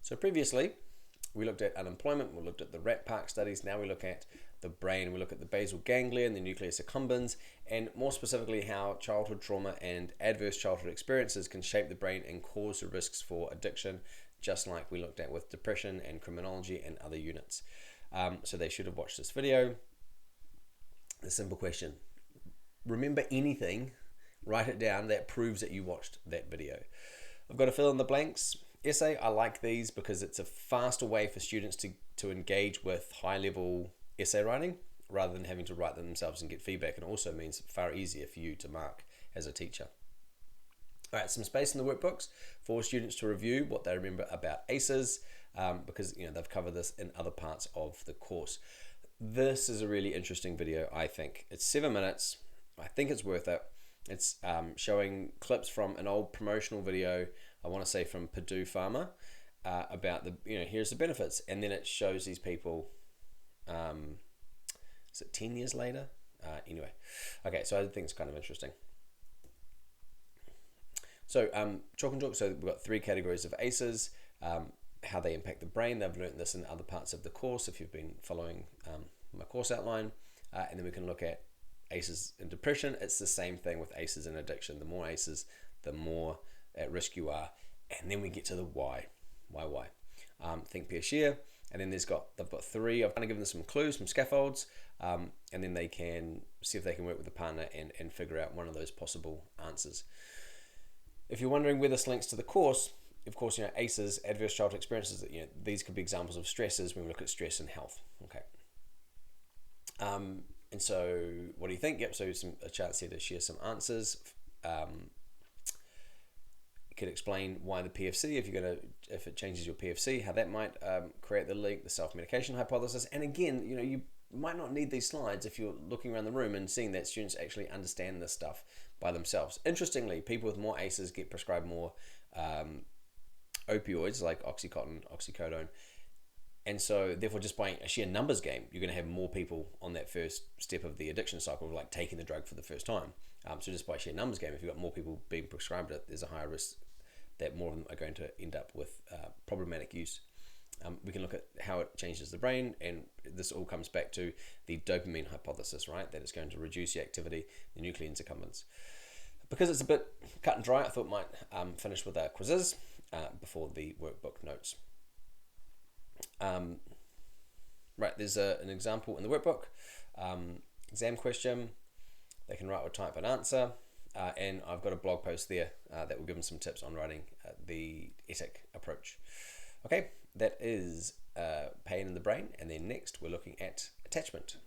So previously, we looked at unemployment, we looked at the rat park studies, now we look at the brain, we look at the basal ganglia and the nucleus accumbens, and more specifically how childhood trauma and adverse childhood experiences can shape the brain and cause the risks for addiction, just like we looked at with depression and criminology and other units. So they should have watched this video. The simple question: remember anything, write it down that proves that you watched that video. I've got to fill in the blanks essay. I like these because it's a faster way for students to engage with high level essay writing rather than having to write them themselves and get feedback, and also means far easier for you to mark as a teacher. All right, some space in the workbooks for students to review what they remember about ACEs, because they've covered this in other parts of the course. This is a really interesting video, I think. It's 7 minutes. I think it's worth it. It's showing clips from an old promotional video, I want to say from Purdue Pharma, about here's the benefits. And then it shows these people, is it 10 years later? Anyway, okay, so I think it's kind of interesting. So chalk and talk, so we've got 3 categories of ACEs, how they impact the brain. They've learned this in other parts of the course if you've been following my course outline. And then we can look at ACEs in depression. It's the same thing with ACEs in addiction. The more ACEs, the more at risk you are. And then we get to the why. Why? Think, pair, share. And then they've got 3. I've kind of given them some clues, some scaffolds, and then they can see if they can work with a partner and figure out one of those possible answers. If you're wondering where this links to the course, of course, ACEs, adverse childhood experiences, these could be examples of stresses when we look at stress and health. Okay. And so what do you think? Yep, so a chance here to share some answers. You could explain why the PFC, if it changes your PFC, how that might create the link, the self-medication hypothesis. And again, you might not need these slides if you're looking around the room and seeing that students actually understand this stuff by themselves. Interestingly, people with more ACEs get prescribed more opioids like Oxycontin, oxycodone. And so therefore, just by a sheer numbers game, you're going to have more people on that first step of the addiction cycle, like taking the drug for the first time. So just by sheer numbers game, if you've got more people being prescribed it, there's a higher risk that more of them are going to end up with problematic use. We can look at how it changes the brain, and this all comes back to the dopamine hypothesis, right? That it's going to reduce the activity, the nucleus accumbens. Because it's a bit cut and dry, I thought I might finish with our quizzes before the workbook notes. Right, there's an example in the workbook, exam question. They can write or type an answer, and I've got a blog post there that will give them some tips on writing the ETIC approach. Okay, that is pain in the brain, and then next we're looking at attachment.